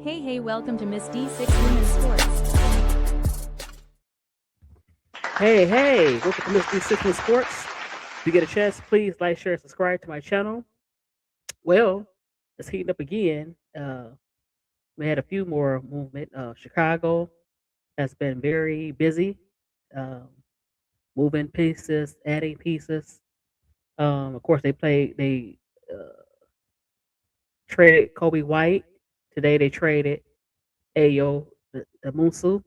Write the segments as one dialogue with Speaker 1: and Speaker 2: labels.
Speaker 1: Hey, welcome to Miss D6 Women's Sports.
Speaker 2: Hey, welcome to Miss D6 Sports. If you get a chance, please like, share, and subscribe to my channel. Well, it's heating up again. We had a few more movement. Chicago has been very busy, um, moving pieces, adding pieces. Of course, they traded Kobe White. Today they traded Ayo the Munsu.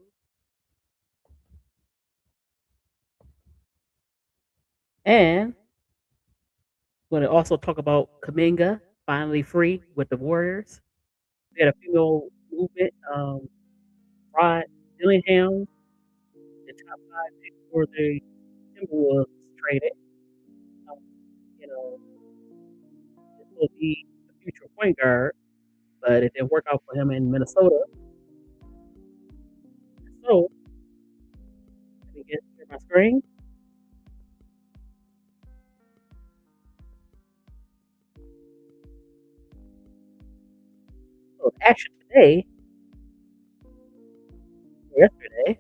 Speaker 2: And we're going to also talk about Kaminga, finally free with the Warriors. We had a few more movement. Rod Dillingham, the top five pick for the Timberwolves, traded. Um, you know, this will be the future point guard, but it didn't work out for him in Minnesota. So let me get to my screen. So the action today, yesterday,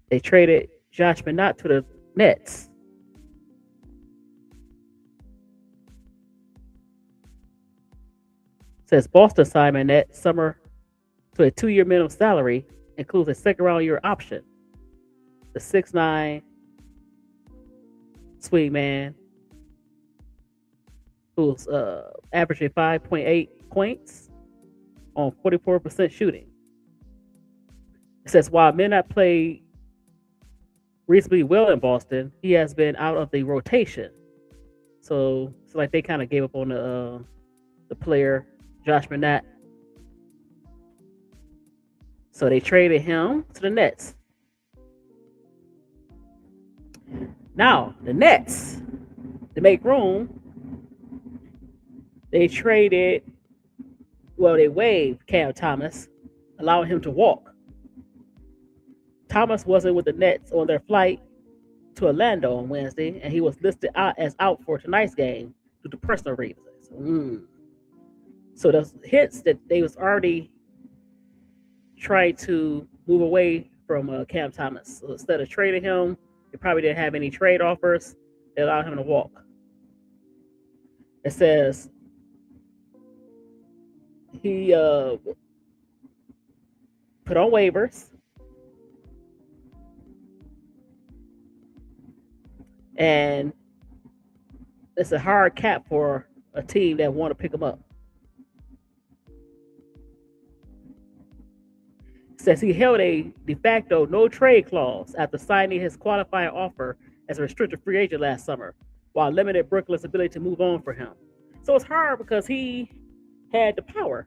Speaker 2: they traded Josh Minott to the Nets. Says Boston signed Minott summer to a 2-year minimum salary, includes a second round year option. The 6'9" swing man who's averaging 5.8 points on 44% shooting. It says while Minott played reasonably well in Boston, he has been out of the rotation. So it's like they kind of gave up on the player Josh Minott. So they traded him to the Nets. Now the Nets, to make room, they traded. Well, they waived Cam Thomas, allowing him to walk. Thomas wasn't with the Nets on their flight to Orlando on Wednesday, and he was listed out as out for tonight's game due to personal reasons. So the hits that they was already trying to move away from Cam Thomas. So instead of trading him, they probably didn't have any trade offers. They allowed him to walk. It says he put on waivers, and it's a hard cap for a team that want to pick him up. It says he held a de facto no trade clause after signing his qualifying offer as a restricted free agent last summer, while limited Brooklyn's ability to move on for him. So it's hard because he had the power.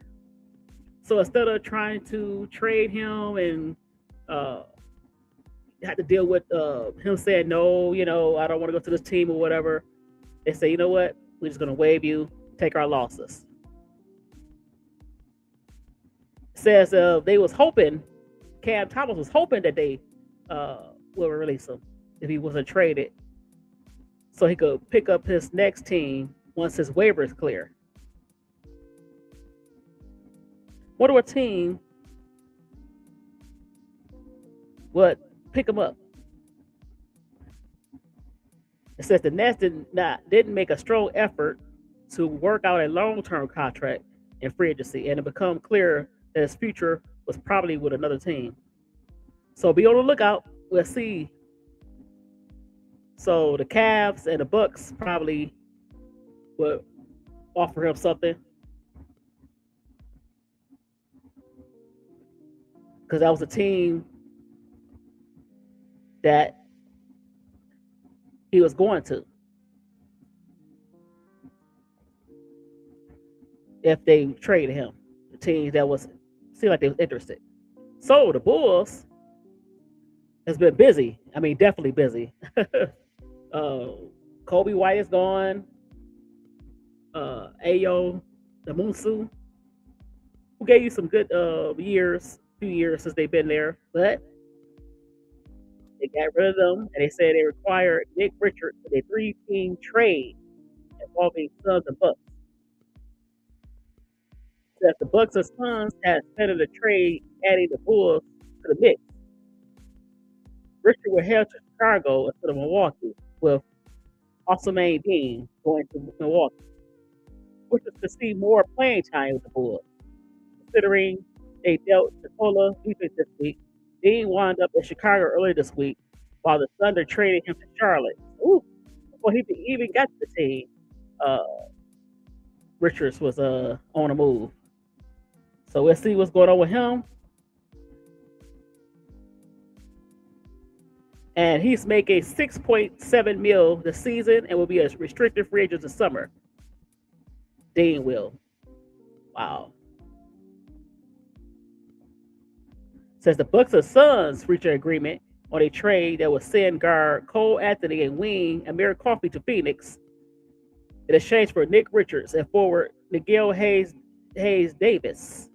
Speaker 2: So instead of trying to trade him and uh, had to deal with him saying no, I don't want to go to this team or whatever, they say, you know what, we're just going to waive you, take our losses. It says they was hoping, Cam Thomas was hoping that they will release him if he wasn't traded, so he could pick up his next team once his waiver is clear. Wonder what team would pick him up. It says the Nets didn't make a strong effort to work out a long-term contract in free agency, and it became clear that his future was probably with another team. So be on the lookout. We'll see. So the Cavs and the Bucks probably would offer him something because that was a team that he was going to if they traded him. The team that was seemed like they was interested. So the Bulls has been busy. I mean, definitely busy. uh, Kobe White is gone. Ayo the Munsu, who gave you some good few years since they've been there, but they got rid of them, and they said they required Nick Richards with a 3-team trade involving Suns and Bucks. Says the Bucks and Suns had extended the trade, adding the Bulls to the mix. Richard will head to Chicago instead of Milwaukee, with Ousmane Dean going to Milwaukee, which is to see more playing time with the Bulls. Considering they dealt Nikola Vucevic this week, Dean wound up in Chicago earlier this week, while the Thunder traded him to Charlotte. Ooh, before he even got to the team, uh, Richards was on a move. So we'll see what's going on with him. And he's making $6.7 million this season and will be a restricted free agent this summer. Dean will. Wow. Says the Bucks and Suns reached an agreement on a trade that would send guard Cole Anthony and wing Amir Coffey to Phoenix in exchange for Nick Richards and forward Miguel Hayes Davis.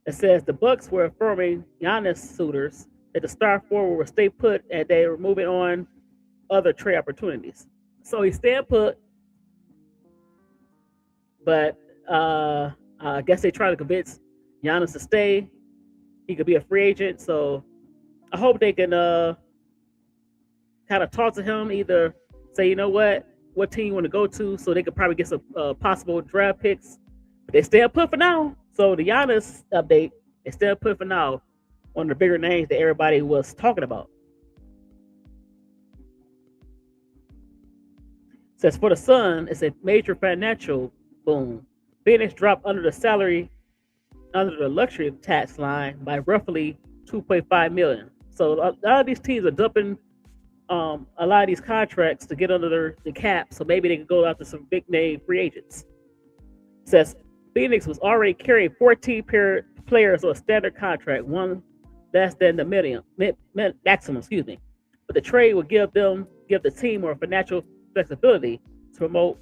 Speaker 2: It says the Bucks were informing Giannis suitors that the star forward would stay put and they were moving on other trade opportunities. So he's staying put, but I guess they try to convince Giannis to stay. He could be a free agent, so I hope they can kind of talk to him, either say, you know what team you want to go to, so they could probably get some possible draft picks. But they stay put for now. So the Giannis update, they stay put for now. One of the bigger names that everybody was talking about. Says for the Sun, it's a major financial boom. Phoenix dropped under the luxury tax line by roughly $2.5 million. So a lot of these teams are dumping a lot of these contracts to get under the cap, so maybe they can go after some big name free agents. It says Phoenix was already carrying 14 players on a standard contract, one less than the maximum, But the trade would give the team more financial flexibility to promote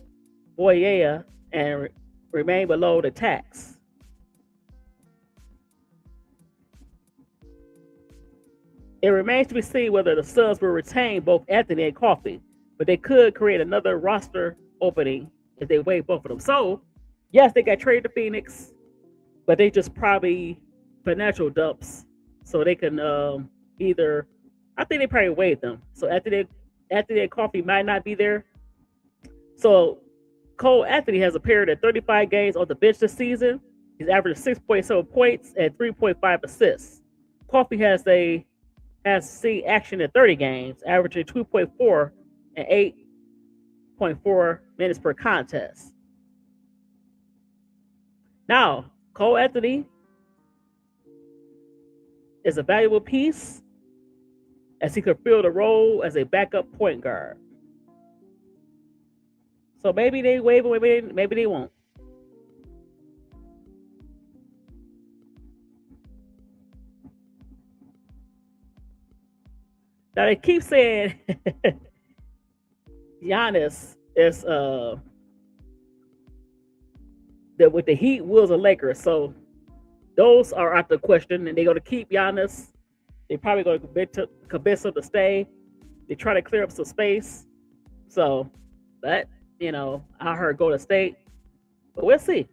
Speaker 2: Boyea and remain below the tax. It remains to be seen whether the Suns will retain both Anthony and Coffey, but they could create another roster opening if they waive both of them. So, yes, they got traded to Phoenix, but they just probably financial dumps so they can either. I think they probably waive them. So Anthony and Coffey might not be there. So Cole Anthony has appeared at 35 games on the bench this season. He's averaged 6.7 points and 3.5 assists. Coffey has seen action in 30 games, averaging 2.4 and 8.4 minutes per contest. Now, Cole Anthony is a valuable piece as he could fill the role as a backup point guard. So maybe they waive him, maybe they won't. Now they keep saying Giannis is that with the Heat, Wolves, and Lakers. So those are out the question, and they're going to keep Giannis. They're probably going to convince him to stay. They try to clear up some space. So, but I heard Golden State, but we'll see.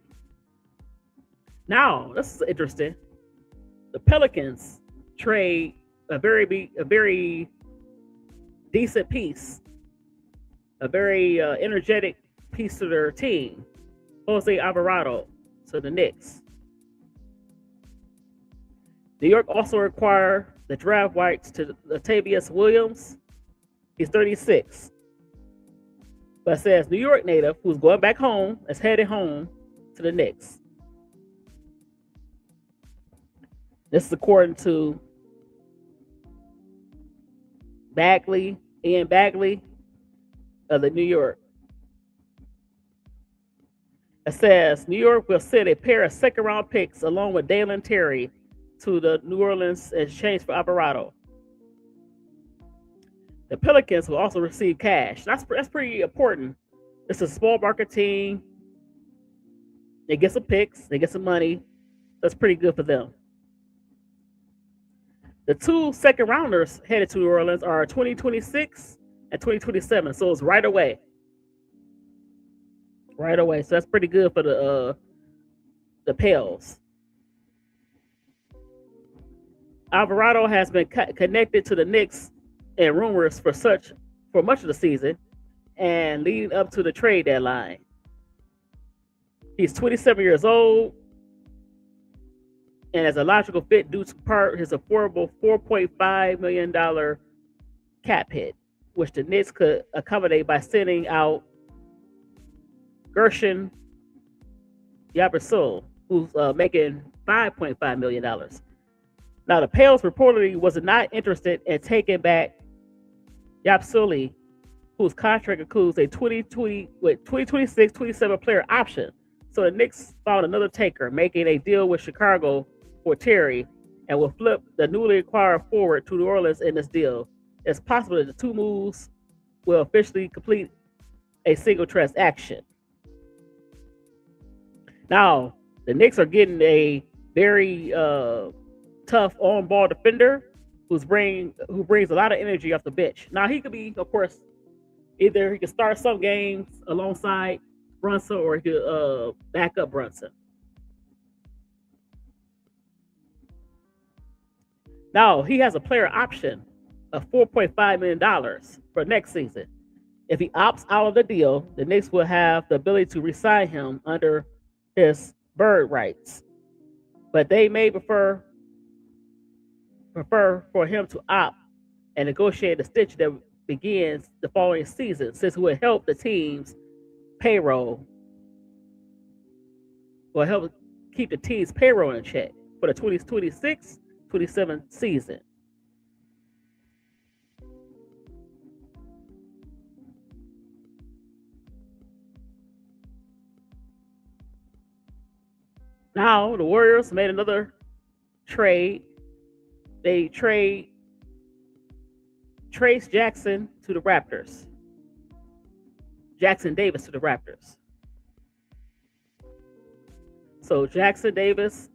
Speaker 2: Now this is interesting. The Pelicans trade a very decent piece, a very energetic piece to their team, Jose Alvarado, to the Knicks. New York also acquired the draft rights to Latavius Williams. He's 36. But it says New York native who's going back home is headed home to the Knicks. This is according to Ian Bagley of the New York. It says New York will send a pair of second-round picks along with Dalen Terry to the New Orleans in exchange for Alvarado. The Pelicans will also receive cash. That's pretty important. It's a small market team. They get some picks. They get some money. That's pretty good for them. The two second rounders headed to New Orleans are 2026 and 2027. So it's right away. right away. So that's pretty good for the Pels. Alvarado has been connected to the Knicks and rumors for much of the season and leading up to the trade deadline. He's 27 years old and as a logical fit due to part his affordable $4.5 million cap hit, which the Knicks could accommodate by sending out Gershon Yabrasul, who's making $5.5 million. Now, the Pels reportedly was not interested in taking back Yapsuli, whose contract includes a 2026-27 player option. So the Knicks found another taker, making a deal with Chicago for Terry, and will flip the newly acquired forward to New Orleans in this deal. It's possible that the two moves will officially complete a single transaction. Now, the Knicks are getting a very tough on-ball defender who brings a lot of energy off the bench. Now, he could be, of course, either he could start some games alongside Brunson or he could back up Brunson. Now, he has a player option of $4.5 million for next season. If he opts out of the deal, the Knicks will have the ability to re-sign him under his bird rights. But they may prefer for him to opt and negotiate a stitch that begins the following season, since it will help the team's payroll, will help keep the team's payroll in check for the 2026-27 season. Now, the Warriors made another trade. They trade Trace Jackson to the Raptors. Jackson Davis to the Raptors. So Jackson Davis,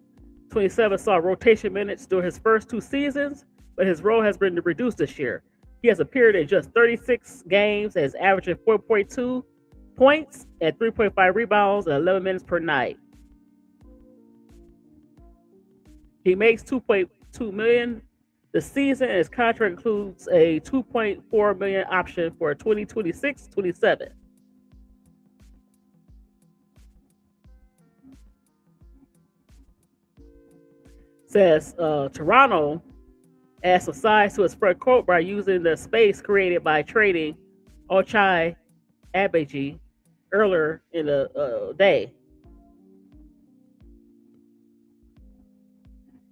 Speaker 2: 27, saw rotation minutes during his first two seasons, but his role has been reduced this year. He has appeared in just 36 games and is averaging 4.2 points and 3.5 rebounds and 11 minutes per night. He makes $2.2 million this season, and his contract includes a $2.4 million option for 2026-27. Says Toronto adds some size to its front court by using the space created by trading Ochai Agbaji earlier in the day.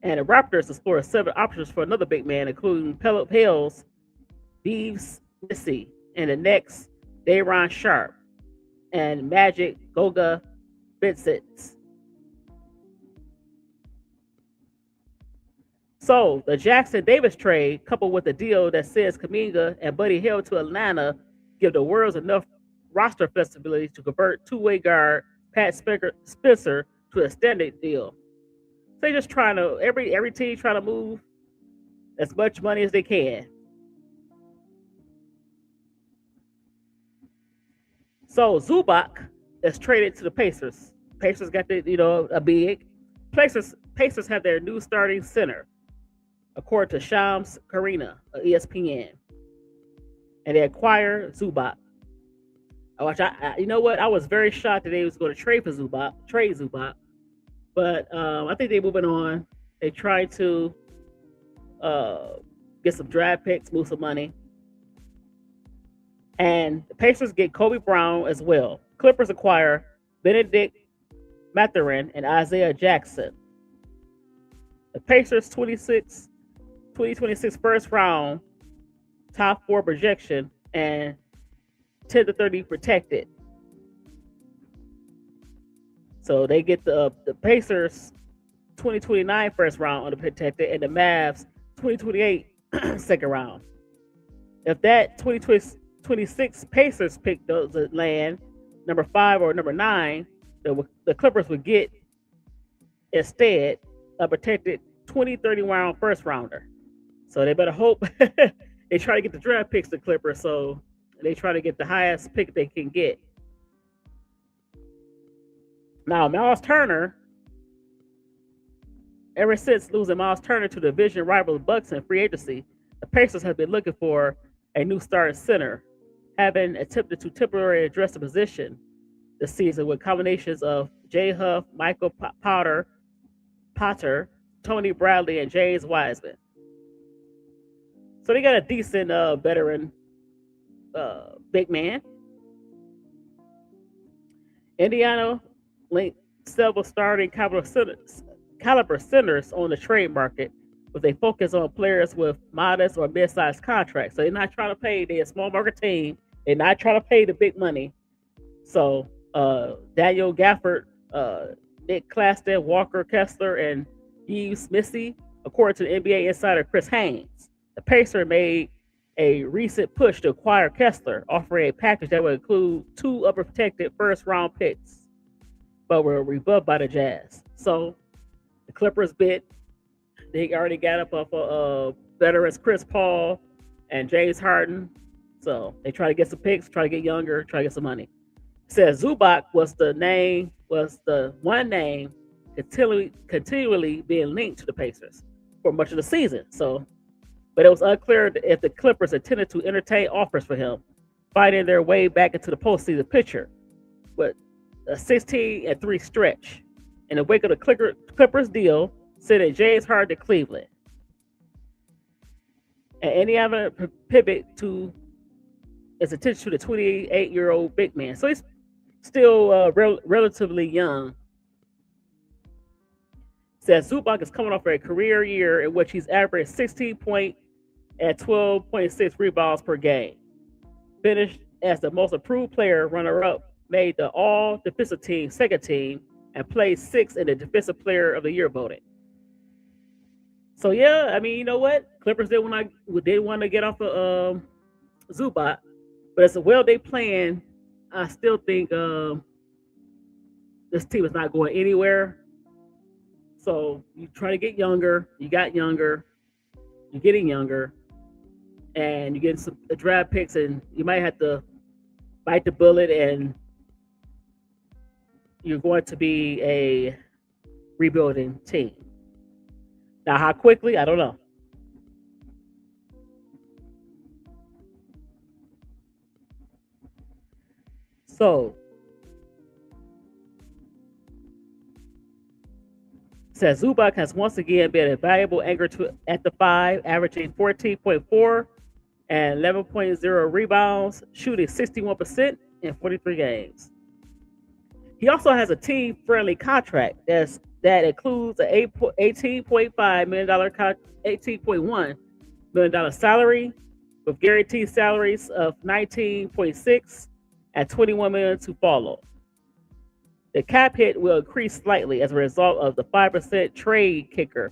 Speaker 2: And the Raptors explored seven options for another big man, including Pels, Beeves Missy, and the Knicks, Day'Ron Sharpe, and Magic Goga Vincent. So the Jackson Davis trade, coupled with a deal that sends Kuminga and Buddy Hield to Atlanta, give the Warriors enough roster flexibility to convert two-way guard Pat Spencer to a standard deal. They just trying to every team trying to move as much money as they can. So Zubac is traded to the Pacers. Pacers got a big. Pacers have their new starting center, according to Shams Karina of ESPN, and they acquire Zubac. You know what? I was very shocked that they was going to trade Zubac. But I think they're moving on. They try to get some draft picks, move some money. And the Pacers get Kobe Brown as well. Clippers acquire Benedict Mathurin and Isaiah Jackson. The Pacers 2026 first round top 4 projection and 10-30 protected. So they get the Pacers 2029 first round on the protected and the Mavs 2028 second round. If that 2026 Pacers pick doesn't land, number 5 or number 9, the Clippers would get instead a protected 2030 round first rounder. So they better hope they try to get the draft picks, the Clippers, so they try to get the highest pick they can get. Now, Miles Turner, ever since losing Miles Turner to the division rival Bucks in free agency, the Pacers have been looking for a new starting center, having attempted to temporarily address the position this season with combinations of Jay Huff, Michael Potter, Tony Bradley, and James Wiseman. So they got a decent veteran big man. Indiana linked several starting caliber centers on the trade market with a focus on players with modest or mid-sized contracts. So they're not trying to pay, they're a small market team. They're not trying to pay the big money. So Daniel Gafford, Nick Claxton, Walker Kessler, and Yves Missy, according to the NBA insider Chris Haynes. The Pacers made a recent push to acquire Kessler, offering a package that would include 2 unprotected first-round picks, but were rebuffed by the Jazz. So the Clippers bid. They already got up off of veterans Chris Paul and James Harden. So they try to get some picks, try to get younger, try to get some money. It says Zubac was the one name continually being linked to the Pacers for much of the season. So, but it was unclear if the Clippers intended to entertain offers for him, finding their way back into the postseason picture with a 16-3 stretch. In the wake of the Clippers deal, sending James Harden to Cleveland. And Indiana pivot to its attention to the 28-year-old big man. So he's still relatively young. Says Zubac is coming off a career year in which he's averaged 16 points and 12.6 rebounds per game. Finished as the most improved player, runner-up, made the all-defensive team second team, and played 6th in the defensive player of the year voting. So yeah, I mean, you know what? Clippers didn't want to get off of Zubac, but as well they playing, I still think this team is not going anywhere. So you try to get younger, you got younger, you're getting younger, and you get some draft picks, and you might have to bite the bullet, and you're going to be a rebuilding team. Now, how quickly? I don't know. So, says Zubac has once again been a valuable anchor at the 5, averaging 14.4 and 11.0 rebounds, shooting 61% in 43 games. He also has a team-friendly contract that includes an $18.5 million, $18.1 million salary, with guaranteed salaries of 19.6 and 21 million to follow. The cap hit will increase slightly as a result of the 5% trade kicker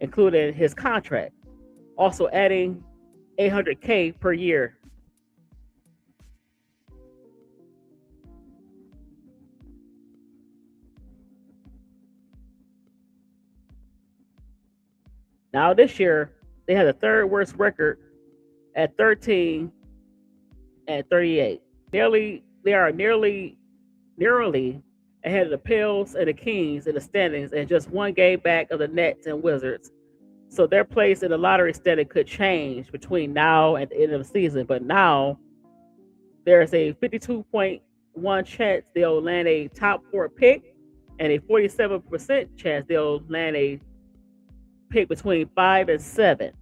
Speaker 2: included in his contract, also adding $800K per year. Now this year, they had the 3rd worst record at 13 and 38. They are nearly ahead of the Pels and the Kings in the standings, and just 1 game back of the Nets and Wizards. So their place in the lottery standing could change between now and the end of the season. But now there's a 52.1 chance they'll land a top 4 pick, and a 47% chance they'll land a pick between 5 and 7.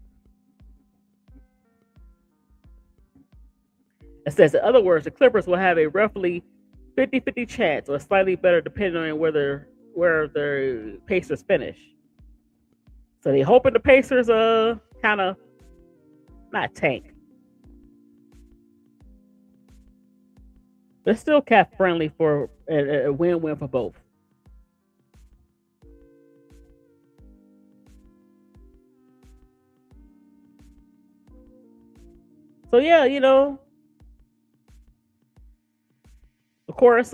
Speaker 2: It says, in other words, the Clippers will have a roughly 50-50 chance, or slightly better, depending on where the Pacers finish. So they hoping the Pacers kind of not tank, but it's still cap friendly for a win-win for both. So yeah, of course,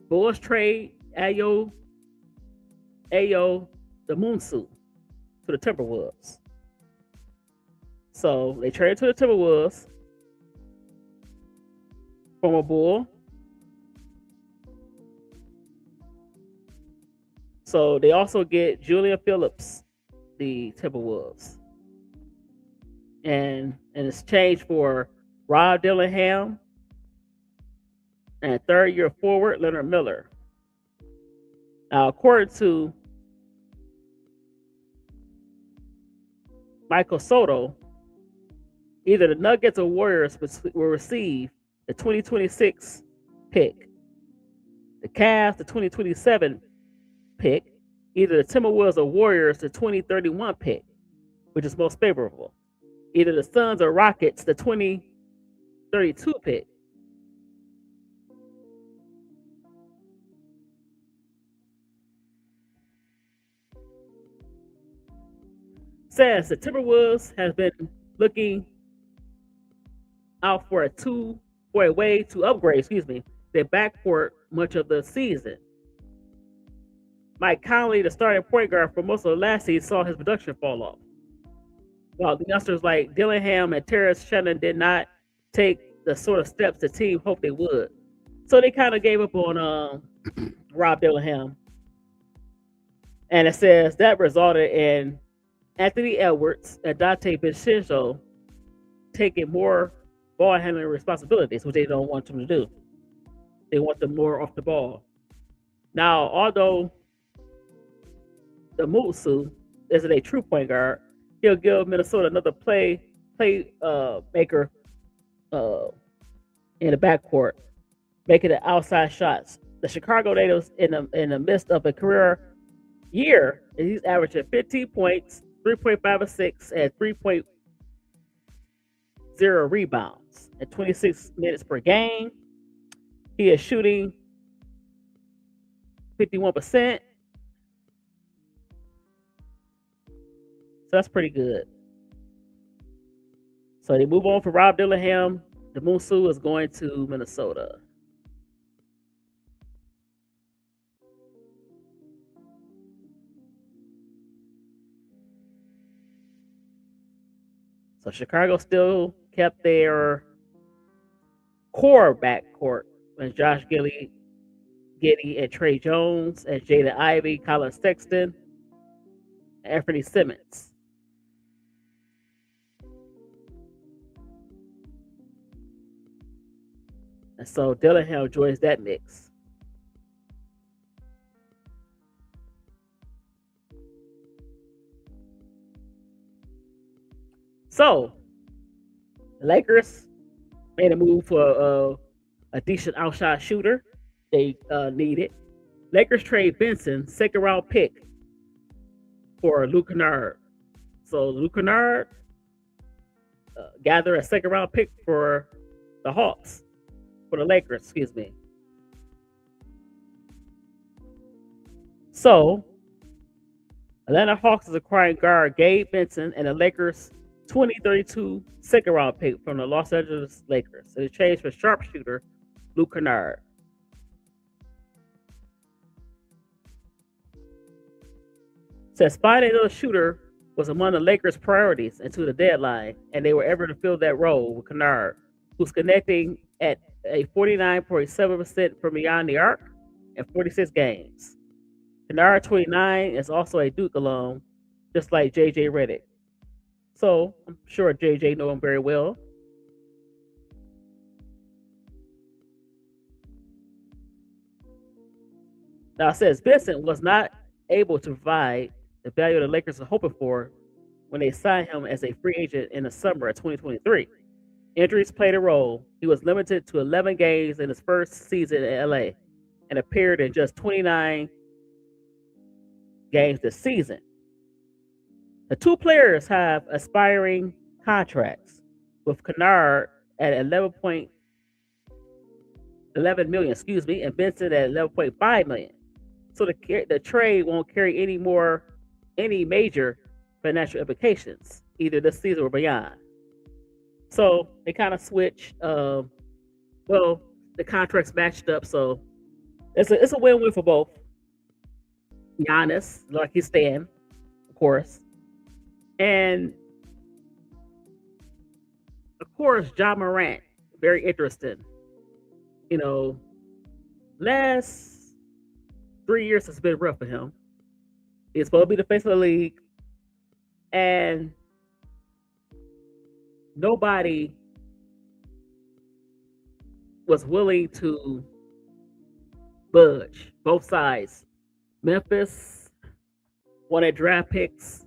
Speaker 2: Bulls trade Ayo the Moonsuit to the Timberwolves. So they traded to the Timberwolves, former Bull. So they also get Julian Phillips, the Timberwolves, and in exchange for Rob Dillingham and third-year forward Leonard Miller. Now, according to Michael Soto, either the Nuggets or Warriors will receive the 2026 pick, the Cavs the 2027 pick, either the Timberwolves or Warriors the 2031 pick, which is most favorable, either the Suns or Rockets the 2032 pick. Says the Timberwolves has been looking out for a way to upgrade, their backcourt much of the season. Mike Conley, the starting point guard for most of the last season, saw his production fall off. While the youngsters like Dillingham and Terrence Shannon did not take the sort of steps the team hoped they would. So they kind of gave up on Rob Dillingham. And it says that resulted in Anthony Edwards and Dante Vincenzo taking more ball handling responsibilities, which they don't want them to do. They want them more off the ball. Now, although the Musu isn't a true point guard, he'll give Minnesota another play maker in the backcourt, making the outside shots. The Chicago natives in the midst of a career year, he's averaging 15 points, 3.5 assists, and 3.0 rebounds at 26 minutes per game. He is shooting 51%. So that's pretty good. So they move on for Rob Dillingham. The Musu is going to Minnesota. So Chicago still kept their core backcourt when Josh Giddey and Trey Jones and Jaden Ivey, Colin Sexton, and Anthony Simmons. And so Dillingham joins that mix. So the Lakers made a move for a decent outside shooter. They needed. Lakers trade Benson, second round pick, for Luke Kennard. So Luke Kennard gather a second round pick for the Hawks, for the Lakers, So Atlanta Hawks is acquiring guard Gabe Benson and the Lakers 2032 second round pick from the Los Angeles Lakers in exchange for sharpshooter Luke Kennard. Says finding another shooter was among the Lakers' priorities until the deadline, and they were able to fill that role with Kennard, who's connecting at a 49.7% from beyond the arc in 46 games. Kennard, 29, is also a Duke alum, just like J.J. Redick. So I'm sure J.J. know him very well. Now it says Benson was not able to provide the value the Lakers are hoping for when they signed him as a free agent in the summer of 2023. Injuries played a role. He was limited to 11 games in his first season in LA and appeared in just 29 games this season. The two players have aspiring contracts, with Kennard at 11 million, and Benson at 11.5 million. So the trade won't carry any major financial implications, either this season or beyond. So they kind of switch. The contracts matched up, so it's a win-win for both. Giannis, like he's staying, of course, and of course Ja Morant, very interesting. Last 3 years has been rough for him. He's supposed to be the face of the league, and nobody was willing to budge. Both sides. Memphis wanted draft picks.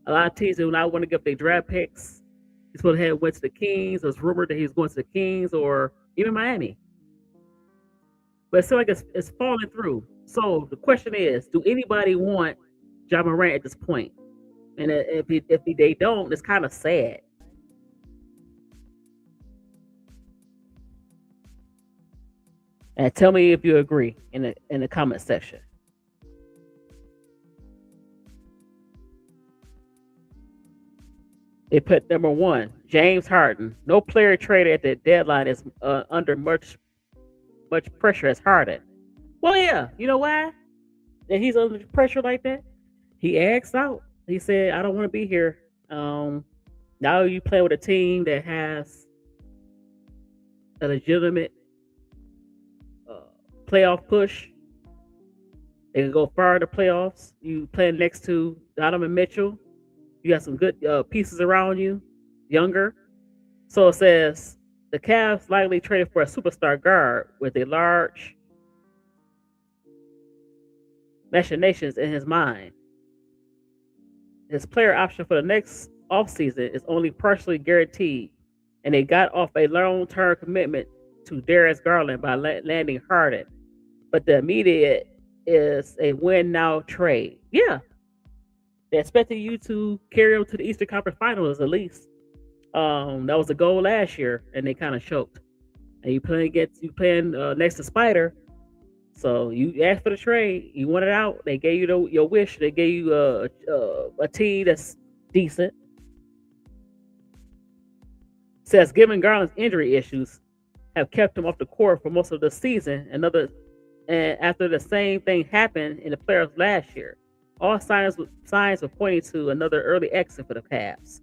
Speaker 2: A lot of teams do not want to give their draft picks. He's supposed to have went to the Kings. It was rumored that he was going to the Kings or even Miami. But it seems like it's falling through. So the question is, do anybody want Ja Morant at this point? And if they don't, it's kind of sad. And tell me if you agree in the comment section. They put number one, James Harden. No player traded at the deadline is under much pressure as Harden. Well, yeah, you know why? That he's under pressure like that. He asked out. He said, "I don't want to be here." Now you play with a team that has a legitimate uh, playoff push. They can go far in the playoffs. You playing next to Donovan Mitchell. You got some good pieces around you, younger. So it says the Cavs likely traded for a superstar guard with a large machinations in his mind. His player option for the next offseason is only partially guaranteed, and they got off a long-term commitment to Darius Garland by landing Harden. But the immediate is a win-now trade. Yeah, they expected you to carry them to the Eastern Conference Finals at least. That was the goal last year, and they kind of choked. And you playing next to Spider. So you asked for the trade, you wanted out. They gave you your wish. They gave you a team that's decent. Says given Garland's injury issues have kept him off the court for most of the season, and after the same thing happened in the playoffs last year, all signs were pointing to another early exit for the Cavs.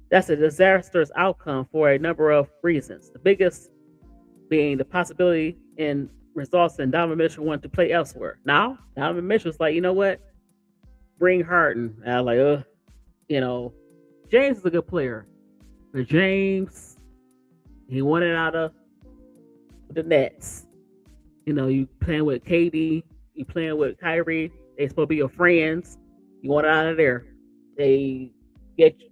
Speaker 2: That's a disastrous outcome for a number of reasons. The biggest being the possibility in results in Donovan Mitchell wanted to play elsewhere. Now, Donovan Mitchell's like, you know what? Bring Harden. And I'm like, James is a good player. But James, he wanted out of the Nets. You playing with KD, you playing with Kyrie. They supposed to be your friends. You want out of there. They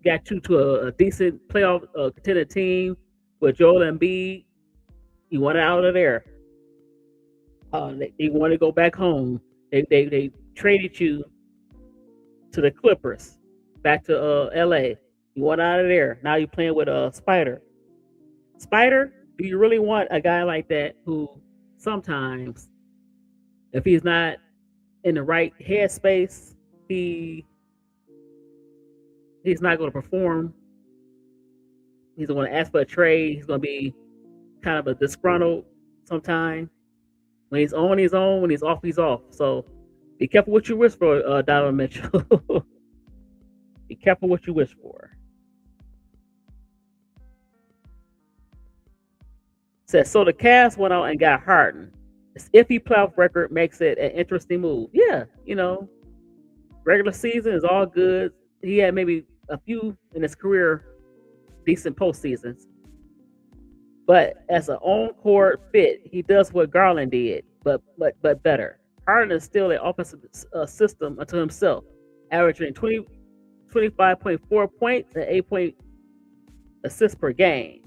Speaker 2: got you to a decent playoff contender team with Joel Embiid. You want out of there. They want to go back home. They traded you to the Clippers, back to LA. You want out of there. Now you're playing with Spider. Spider, do you really want a guy like that who sometimes, if he's not in the right headspace, he's not going to perform. He's going to ask for a trade. He's going to be kind of a disgruntled sometime. When he's on, he's on. When he's off, he's off. So be careful what you wish for, Donovan Mitchell. Be careful what you wish for. Says, so the Cavs went out and got Harden. His iffy playoff record makes it an interesting move. Yeah, regular season is all good. He had maybe a few in his career decent postseasons. But as an on-court fit, he does what Garland did, but better. Harden is still an offensive system unto himself, averaging 25.4 points and 8 assists per game.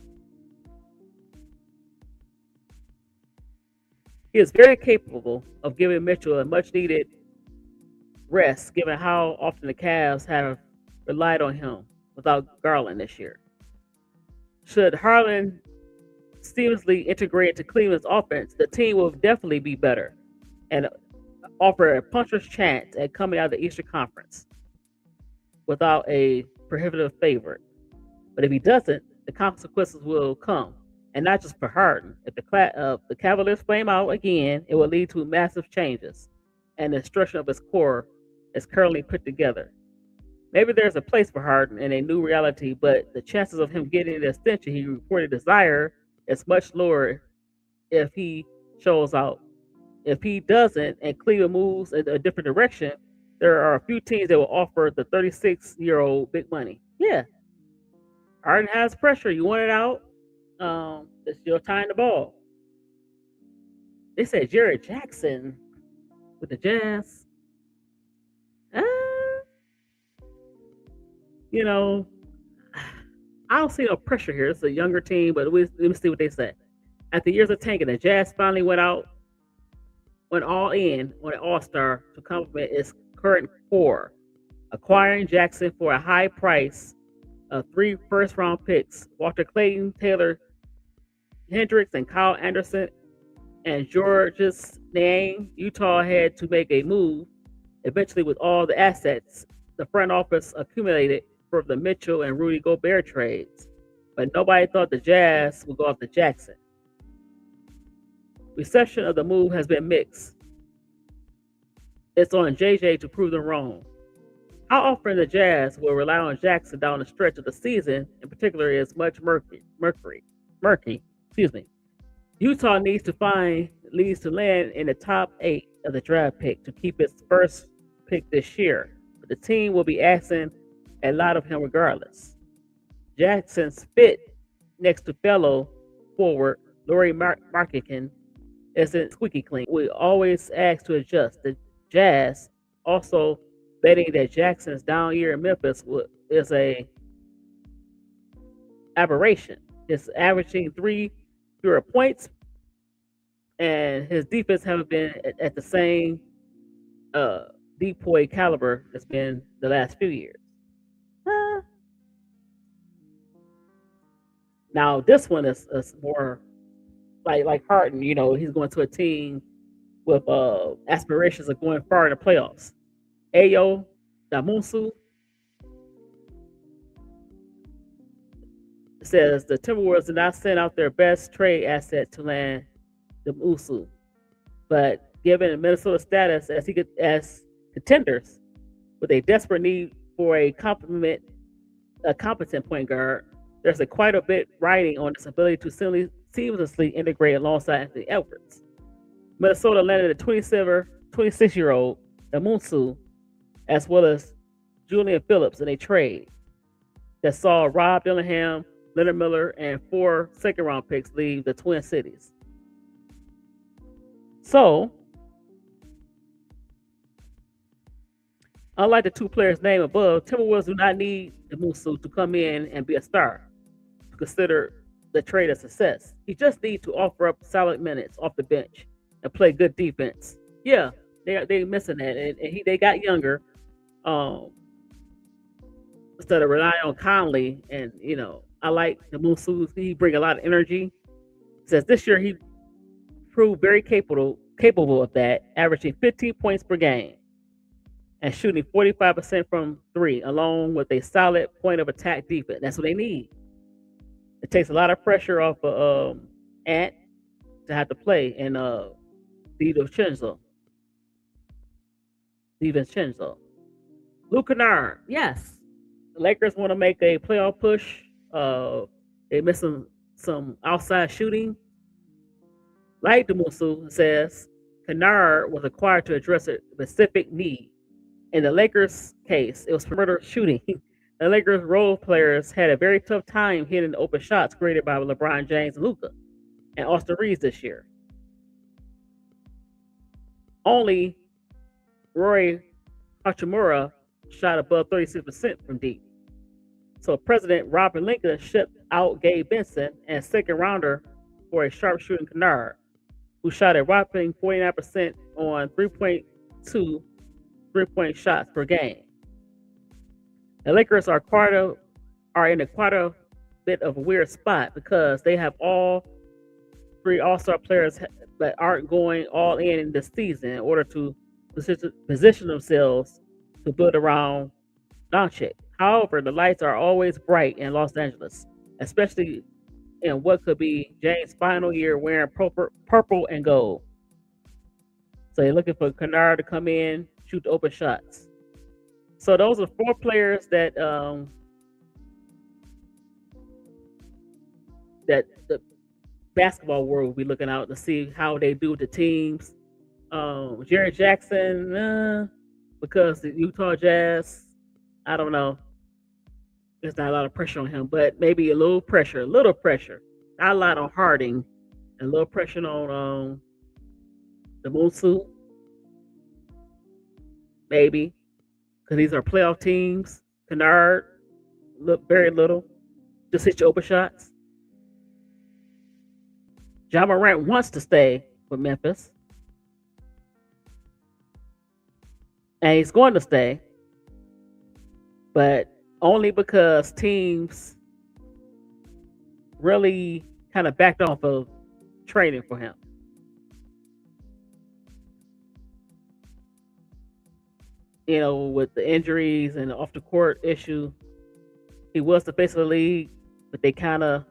Speaker 2: He is very capable of giving Mitchell a much-needed rest, given how often the Cavs have relied on him without Garland this year. Should Harden seamlessly integrate into Cleveland's offense, the team will definitely be better and offer a puncher's chance at coming out of the Eastern Conference without a prohibitive favorite. But if he doesn't, the consequences will come, and not just for Harden. If the Cavaliers flame out again, it will lead to massive changes, and the structure of his core is currently put together. Maybe there's a place for Harden in a new reality, but the chances of him getting the extension he reported desire is much lower if he shows out. If he doesn't and Cleveland moves in a different direction, There are a few teams that will offer the 36-year-old big money. Yeah, Harden has pressure. You want it out? It's your time to ball. They said Jared Jackson with the Jazz. Uh, you know, I don't see no pressure here. It's a younger team, but let me see what they say. After years of tanking, the Jazz finally went all in on an All Star to complement its current core, acquiring Jackson for a high price of three first round picks: Walter Clayton, Taylor Hendricks, and Kyle Anderson. And George's name, Utah had to make a move eventually with all the assets the front office accumulated for the Mitchell and Rudy Gobert trades. But nobody thought the Jazz would go after Jackson. Reception of the move has been mixed. It's on JJ to prove them wrong. How often the Jazz will rely on Jackson down the stretch of the season, in particular, is much murky. Excuse me. Utah needs to land in the top 8 of the draft pick to keep its first pick this year. But the team will be asking a lot of him regardless. Jackson's fit next to fellow forward Laurie Markkanen isn't squeaky clean. We always ask to adjust. The Jazz also betting that Jackson's down year in Memphis is a aberration. He's averaging 3 fewer points, and his defense haven't been at the same depoy caliber that's been the last few years. Now this one is more like Harden. He's going to a team with aspirations of going far in the playoffs. Ayo Damunsu says the Timberwolves did not send out their best trade asset to land Damunsu, but given Minnesota's status as contenders with a desperate need for a competent point guard, there's quite a bit riding on its ability to seamlessly integrate alongside Anthony Edwards. Minnesota landed a 26-year-old Damunsu as well as Julian Phillips in a trade that saw Rob Dillingham, Leonard Miller, and 4 second-round picks leave the Twin Cities. So, unlike the 2 players named above, Timberwolves do not need Damunsu to come in and be a star to consider the trade a success. He just needs to offer up solid minutes off the bench and play good defense. Yeah, they missing that, and they got younger. Instead of relying on Conley, and I like the Musu. He bring a lot of energy. Says this year he proved very capable of that, averaging 15 points per game and shooting 45% from 3, along with a solid point of attack defense. That's what they need. It takes a lot of pressure off of Ant to have to play, and DiVincenzo. Luke Kennard, yes. The Lakers want to make a playoff push. They missing some outside shooting. Like Damusu says, Kennard was acquired to address a specific need. In the Lakers' case, it was perimeter shooting. The Lakers' role players had a very tough time hitting the open shots created by LeBron James and Luka and Austin Reeves this year. Only Roy Hachimura shot above 36% from deep. So President Robert Lincoln shipped out Gabe Benson and second rounder for a sharpshooting Kennard, who shot a whopping 49% on 3.2 3-point shots per game. The Lakers are in a quite a bit of a weird spot because they have all 3 All-Star players that aren't going all in this season in order to position themselves to build around Doncic. However, the lights are always bright in Los Angeles, especially in what could be James' final year wearing purple and gold. So they're looking for Kennard to come in, shoot the open shots. So those are 4 players that that the basketball world will be looking out to see how they do with the teams. Jared Jackson, because the Utah Jazz, I don't know, there's not a lot of pressure on him, but maybe a little pressure, not a lot on Harding, and a little pressure on the Moon Suit, maybe, because these are playoff teams. Kennard, look very little, just hit your open shots. Ja Morant wants to stay with Memphis, and he's going to stay, but only because teams really kind of backed off of trading for him. You know, with the injuries and the off the court issue, he was the face of the league, but they kind of,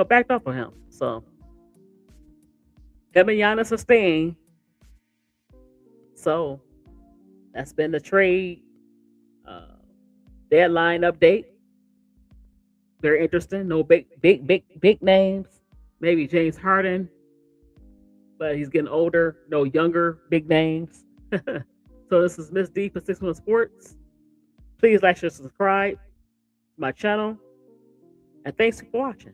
Speaker 2: backed off of him. So him and Giannis are staying. So that's been the trade uh, deadline update. Very interesting. No big names. Maybe James Harden, but he's getting older. No younger big names. So this is Miss D for 61 Sports. Please like, share, subscribe to my channel, and thanks for watching.